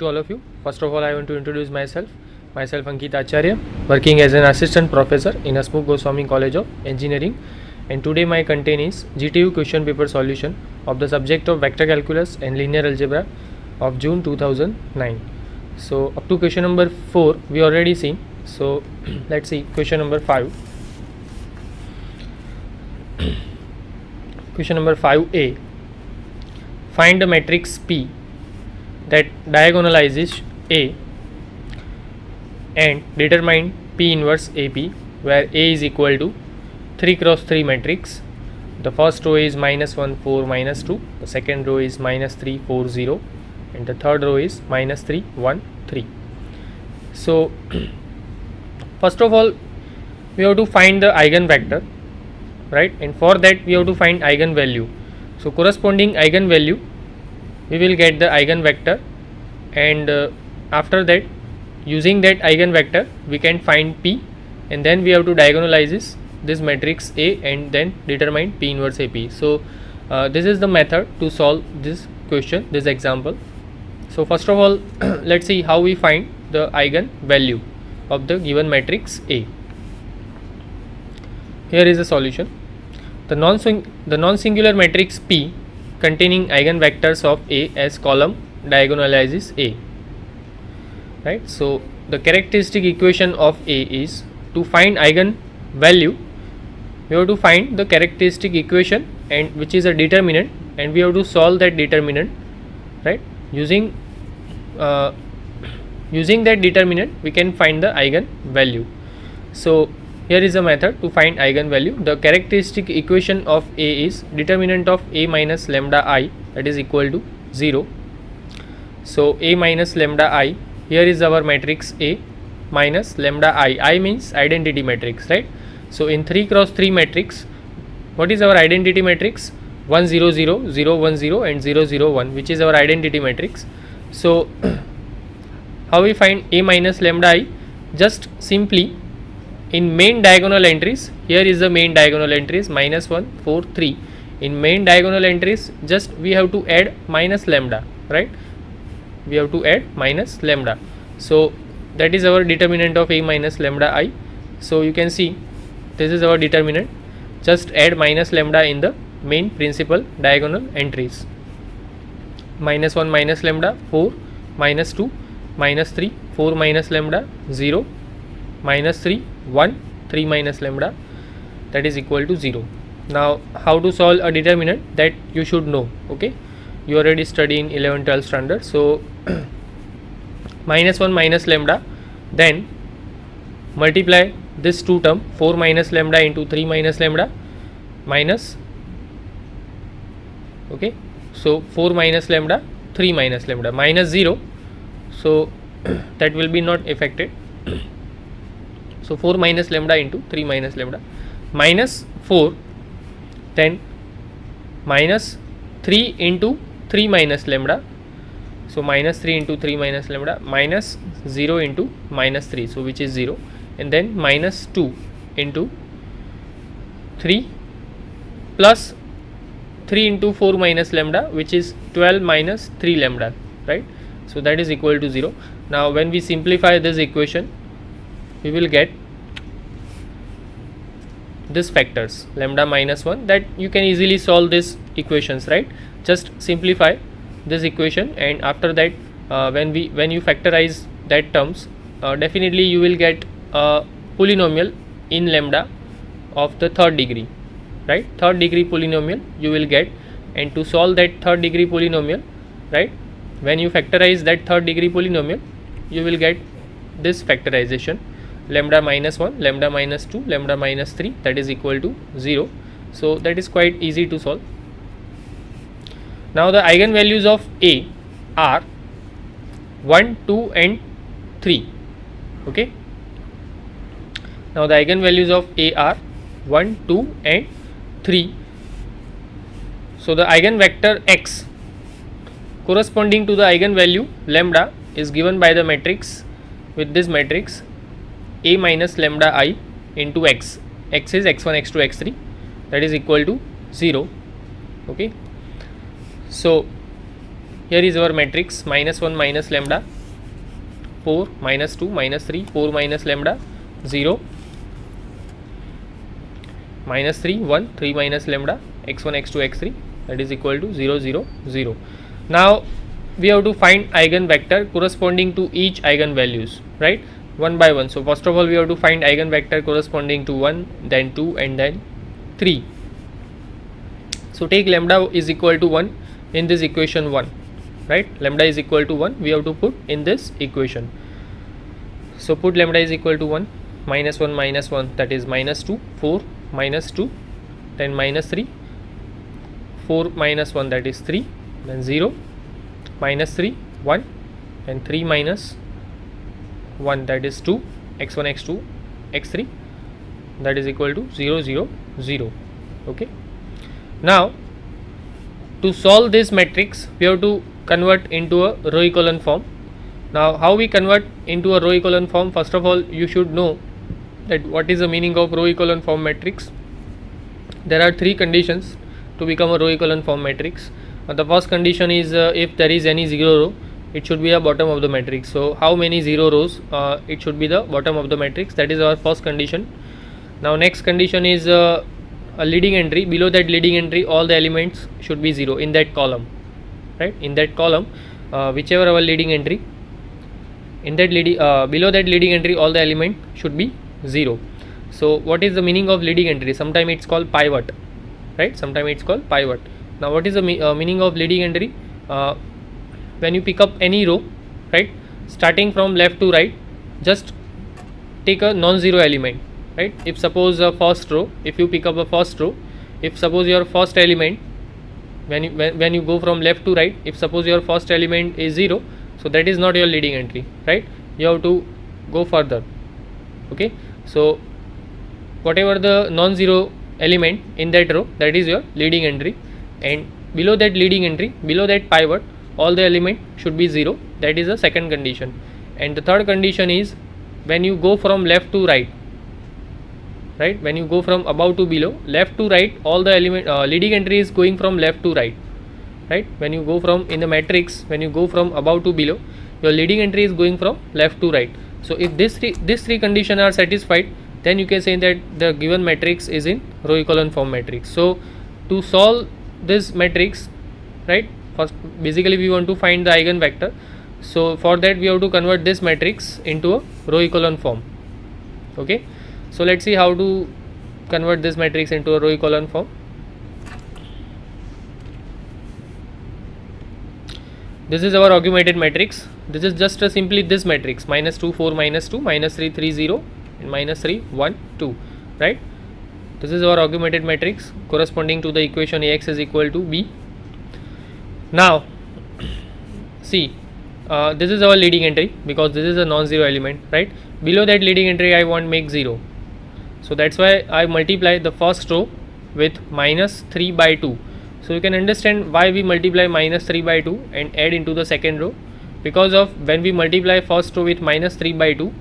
to all of you. First of all, I want to introduce myself. Myself Ankit Acharya, working as an assistant professor in Hasmukh Goswami College of Engineering, and today my content is GTU question paper solution of the subject of vector calculus and linear algebra of June 2009. So up to question number 4 we already seen. So let's see question number 5. Question number 5a. Find the matrix P that diagonalizes A and determine P inverse AP, where A is equal to 3 cross 3 matrix. The first row is -1 4 -2, the second row is -3 4 0, and the third row is -3 1 3. So first of all we have to find the eigenvector, right? And for that we have to find eigenvalue. So corresponding eigenvalue we will get the eigenvector, and after that using that eigenvector we can find P, and then we have to diagonalize this matrix A and then determine P inverse AP. So this is the method to solve this question, this example. So first of all let's see how we find the eigenvalue of the given matrix A. Here is the solution. The non-singular matrix P containing eigenvectors of A as column diagonalizes A, right? So the characteristic equation of A is, to find eigenvalue we have to find the characteristic equation, and which is a determinant, and we have to solve that determinant, right? Using that determinant we can find the eigenvalue. So here is a method to find eigenvalue. The characteristic equation of A is determinant of A minus lambda I, that is equal to 0. So A minus lambda I, here is our matrix A minus lambda I means identity matrix, right? So in 3 cross 3 matrix, what is our identity matrix? 1 0 0 0 1 0 and 0 0 1, which is our identity matrix. So how we find A minus lambda I? Just simply in main diagonal entries, here is the main diagonal entries -1 4 3. In main diagonal entries just we have to add minus lambda, right? We have to add minus lambda. So that is our determinant of A minus lambda I. So you can see this is our determinant. Just add minus lambda in the main principal diagonal entries. -1 minus lambda 4, -2 -3 4 minus lambda 0, -3 1 3 minus lambda, that is equal to 0. Now how to solve a determinant, that you should know. Okay, you already study in 11 12 standard. So -1 minus lambda, then multiply this two term 4 minus lambda into 3 minus lambda minus, okay, so 4 minus lambda 3 minus lambda minus 0, so that will be not affected. So 4 minus lambda into 3 minus lambda minus 4, then minus 3 into 3 minus lambda, so minus 3 into 3 minus lambda minus 0 into minus 3, so which is 0, and then minus 2 into 3 plus 3 into 4 minus lambda, which is 12 minus 3 lambda, right? So that is equal to 0. Now when we simplify this equation we will get this factors lambda -1, that you can easily solve these equations, right? Just simplify this equation, and after that when you factorize that terms, definitely you will get a polynomial in lambda of the third degree, right? Third degree polynomial you will get, and to solve that third degree polynomial, right, when you factorize that third degree polynomial you will get this factorization lambda -1 lambda -2 lambda -3, that is equal to 0. So that is quite easy to solve. Now the eigenvalues of A are 1 2 and 3. Okay, now the eigenvalues of A are 1 2 and 3. So the eigenvector x corresponding to the eigenvalue lambda is given by the matrix, with this matrix A minus lambda I into x. X is x1 x2 x3, that is equal to 0. Okay, so here is our matrix minus 1 minus lambda, 4 minus 2 minus 3, 4 minus lambda 0, minus 3 1, 3 minus lambda x1 x2 x3, that is equal to 0 0 0. Now we have to find eigenvector corresponding to each eigenvalues, right, one by one. So first of all we have to find eigenvector corresponding to 1, then 2 and then 3. So take lambda is equal to 1 in this equation 1, right, lambda is equal to 1 we have to put in this equation. So put lambda is equal to 1, minus 1 that is minus 2, 4 minus 2, then minus 3, 4 minus 1 that is 3, then 0, minus 3 1, and 3 minus 1 that is 2, x1 x2 x3, that is equal to 0 0 0. Okay, now to solve this matrix we have to convert into a row echelon form. Now how we convert into a row echelon form? First of all you should know that what is the meaning of row echelon form matrix. There are three conditions to become a row echelon form matrix. The first condition is if there is any zero row, it should be a bottom of the matrix. So how many zero rows? It should be the bottom of the matrix. That is our first condition. Now next condition is a leading entry. Below that leading entry all the elements should be 0 in that column, right, in that column, whichever our leading entry, in that below that leading entry all the element should be 0. So what is the meaning of leading entry? Sometimes it's called pivot, right, sometimes it's called pivot. Now what is the meaning of leading entry? When you pick up any row, right, starting from left to right, just take a non-zero element, right. If suppose a first row, if you pick up a first row, if suppose your first element, when you go from left to right, if suppose your first element is 0, so that is not your leading entry, right, you have to go further. Okay, so whatever the non-zero element in that row, that is your leading entry, and below that leading entry, below that pivot, all the element should be 0. That is the second condition. And the third condition is when you go from left to right, right, when you go from above to below, left to right, all the element leading entry is going from left to right, right, when you go from in the matrix, when you go from above to below, your leading entry is going from left to right. So if these three conditions are satisfied, then you can say that the given matrix is in row echelon form matrix. So to solve this matrix, right, first basically we want to find the eigenvector. So for that we have to convert this matrix into a row echelon form. Okay, so let's see how to convert this matrix into a row echelon form. This is our augmented matrix. This is just simply this matrix, minus 2 4 minus 2 minus 3 3 0 and minus 3 1 2, right. This is our augmented matrix corresponding to the equation Ax is equal to b. Now see, this is our leading entry because this is a non-zero element, right. Below that leading entry I want make 0, so that's why I multiply the first row with minus 3 by 2. So you can understand why we multiply minus 3 by 2 and add into the second row, because of when we multiply first row with minus 3 by 2,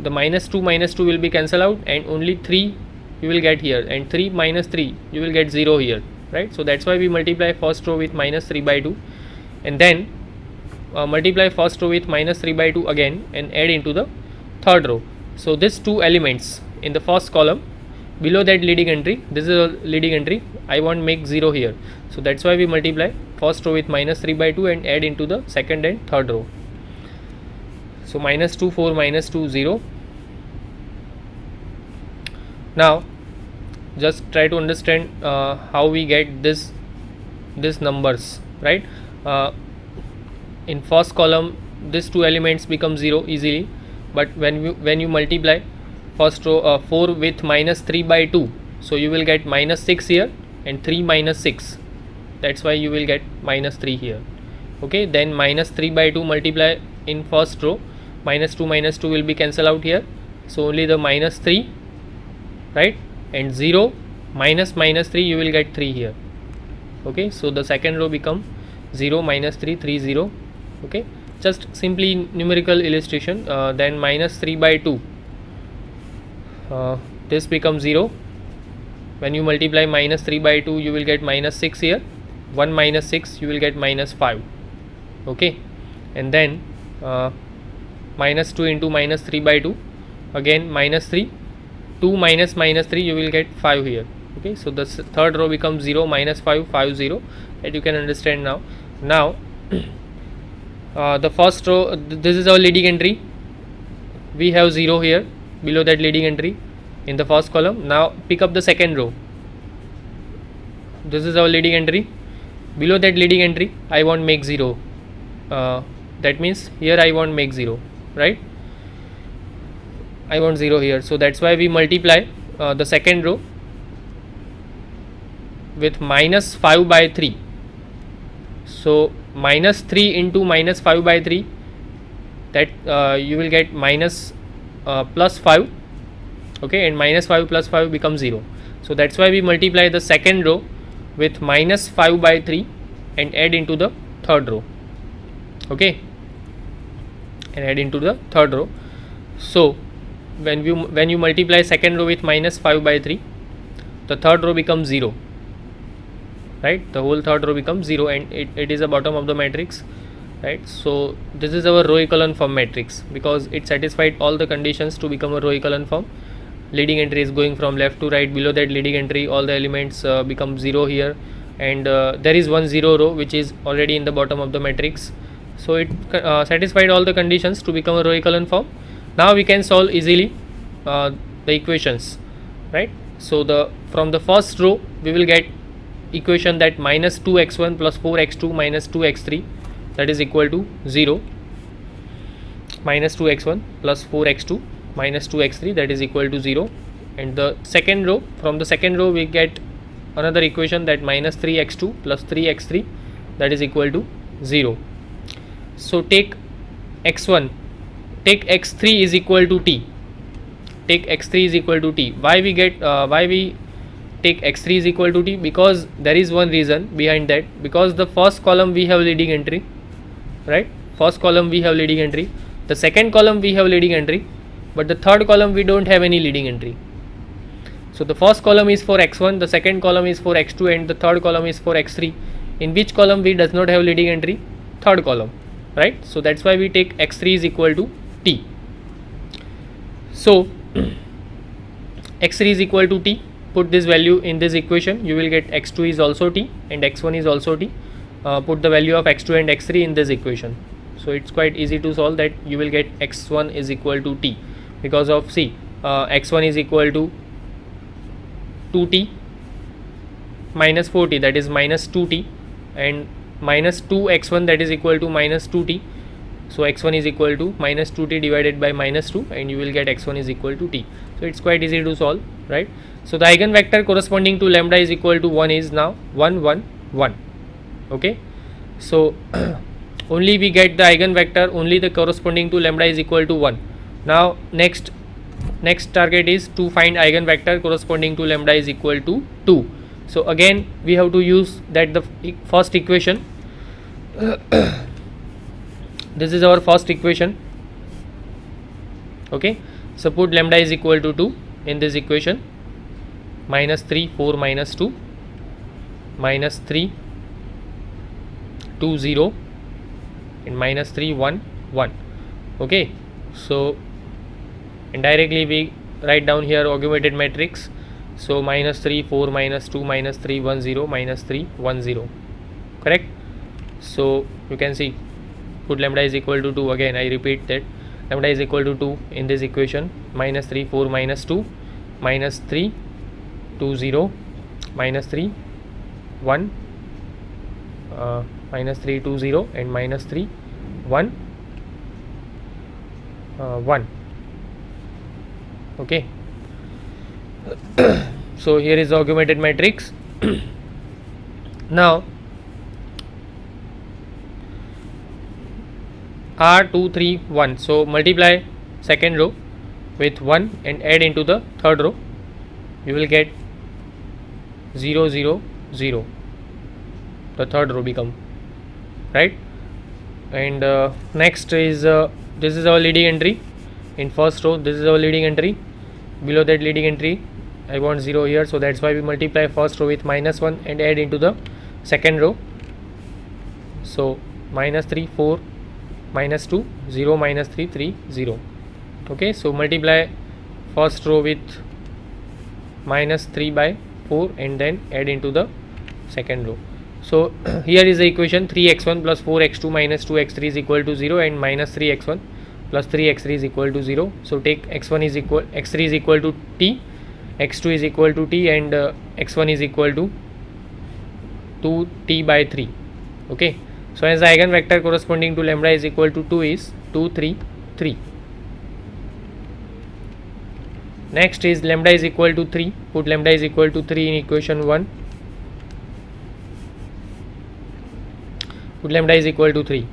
the minus 2 will be cancelled out and only 3 you will get here, and 3 minus 3 you will get 0 here, right. So that's why we multiply first row with minus 3 by 2 and then multiply first row with minus 3 by 2 again and add into the third row. So these two elements in the first column, below that leading entry, this is a leading entry, I want make 0 here. So that's why we multiply first row with minus 3 by 2 and add into the second and third row. So minus 2 4 minus 2 0. Now just try to understand how we get this numbers, right. In first column these two elements become 0 easily, but when you multiply first row 4 with minus 3 by 2, so you will get minus 6 here and 3 minus 6, that's why you will get minus 3 here. Okay, then minus 3 by 2 multiply in first row, minus 2 will be cancelled out here, so only the minus 3, right, and 0 minus 3 you will get 3 here. Okay, so the second row become 0 minus 3 3 0. Okay, just simply numerical illustration. Then minus 3 by 2, this becomes 0. When you multiply minus 3 by 2 you will get minus 6 here, 1 minus 6 you will get minus 5. okay, and then minus 2 into minus 3 by 2, again minus 3, 2 minus minus 3, you will get 5 here, okay. So the third row becomes 0, minus 5, 5, 0, that you can understand now. Now the first row, this is our leading entry, we have 0 here below that leading entry in the first column. Now pick up the second row, this is our leading entry, below that leading entry I want make 0, that means here I want make 0, right, I want 0 here. So that's why we multiply the second row with minus 5 by 3. So minus 3 into minus 5 by 3, that you will get minus plus 5, okay, and minus 5 plus 5 becomes 0. So that's why we multiply the second row with minus 5 by 3 and add into the third row, okay, and add into the third row. So when you multiply second row with minus 5 by 3, the third row becomes 0, right, the whole third row becomes 0, and it is the bottom of the matrix, right. So this is our row echelon form matrix because it satisfied all the conditions to become a row echelon form. Leading entry is going from left to right, below that leading entry all the elements become 0 here, and there is 1 0 row which is already in the bottom of the matrix. So it satisfied all the conditions to become a row echelon form. Now we can solve easily the equations, right. So from the first row we will get equation that minus 2x1 plus 4x2 minus 2x3, that is equal to 0, minus 2x1 plus 4x2 minus 2x3, that is equal to 0. And the second row, from the second row we get another equation that minus 3x2 plus 3x3, that is equal to 0. So take x1, take x3 is equal to t, take x3 is equal to t. Why we take x3 is equal to t? Because there is one reason behind that, because the first column we have leading entry, right, first column we have leading entry, the second column we have leading entry, but the third column we don't have any leading entry. So the first column is for x1, the second column is for x2, and the third column is for x3. In which column we does not have leading entry? Third column, right. So that's why we take x3 is equal to t. So x3 is equal to t, put this value in this equation, you will get x2 is also t and x1 is also t. Put the value of x2 and x3 in this equation. So it's quite easy to solve that. You will get x1 is equal to t because of x1 is equal to 2t minus 4t, that is minus 2t, and minus 2x1, that is equal to minus 2t. So x1 is equal to minus 2t divided by minus 2, and you will get x1 is equal to t. So it's quite easy to solve, right. So the eigenvector corresponding to lambda is equal to 1 is now 1 1 1, okay. So only we get the eigenvector only the corresponding to lambda is equal to 1. Now next target is to find eigenvector corresponding to lambda is equal to 2. So again we have to use that the first equation. This is our first equation, okay. So put lambda is equal to 2 in this equation, minus 3 4 minus 2 minus 3 2 0 and minus 3 1 1, okay. So indirectly we write down here augmented matrix. So minus 3 4 minus 2 minus 3 1 0 minus 3 1 0, correct. So you can see put lambda is equal to 2, again I repeat that lambda is equal to 2 in this equation, minus 3 4 minus 2 minus 3 2 0 minus 3 1 minus 3 2 0 and minus 3 1 1, okay. So here is the augmented matrix. Now R 2 3 1, so multiply second row with 1 and add into the third row, you will get 0 0 0, the third row become, right. And next is this is our leading entry in first row, this is our leading entry, below that leading entry I want 0 here, so that's why we multiply first row with minus 1 and add into the second row. So minus 3 4 minus 2 0 minus 3 3 0. Okay, so multiply first row with minus 3 by 4 and then add into the second row. So here is the equation 3x1 plus 4x2 minus 2x3 is equal to 0 and minus 3x1 plus 3x3 is equal to 0. So take x1 is equal, x3 is equal to t, x2 is equal to t, and x1 is equal to 2t by 3. Okay, so as the eigenvector corresponding to lambda is equal to 2 is 2 3 3. Next is lambda is equal to 3. Put lambda is equal to 3 in equation 1. Put lambda is equal to 3.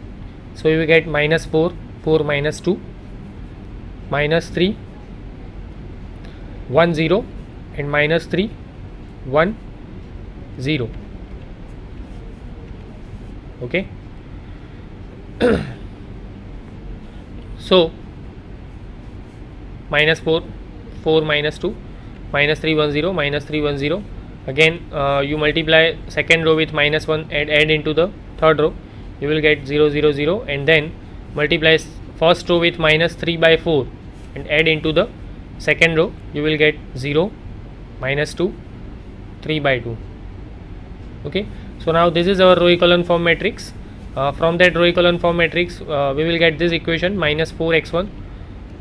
So you will get minus 4, 4 minus 2, minus 3, 1 0, and minus 3, 1 0. Okay. So minus 4, 4 minus 2, minus 3 1 0, minus 3 1 0. Again you multiply second row with minus 1 and add into the third row, you will get 0 0 0, and then multiply first row with minus 3 by 4 and add into the second row, you will get 0 minus 2 3 by 2. Okay, so now this is our row echelon form matrix. From that row echelon form matrix we will get this equation minus 4x1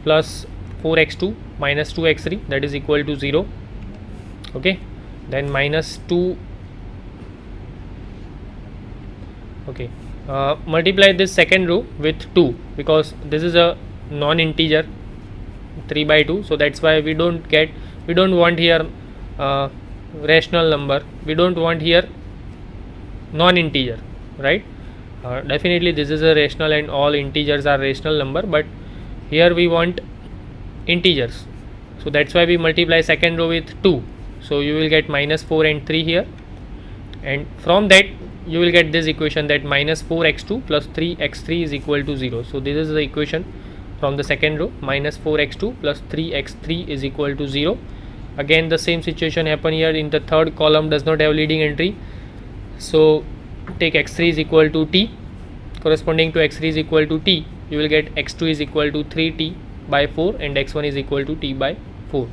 plus 4x2 minus 2x3, that is equal to 0. Okay, then minus 2. Okay, multiply this second row with 2 because this is a non-integer 3 by 2, so that's why we don't want here rational number, we don't want here non-integer, right? Definitely this is a rational and all integers are rational number, but here we want integers, so that's why we multiply second row with 2. So you will get minus 4 and 3 here, and from that you will get this equation that minus 4x2 plus 3x3 is equal to 0. So this is the equation from the second row, minus 4x2 plus 3x3 is equal to 0. Again the same situation happen here in the third column, does not have leading entry, so take x3 is equal to t, corresponding to x3 is equal to t, you will get x2 is equal to 3t by 4 and x1 is equal to t by 4.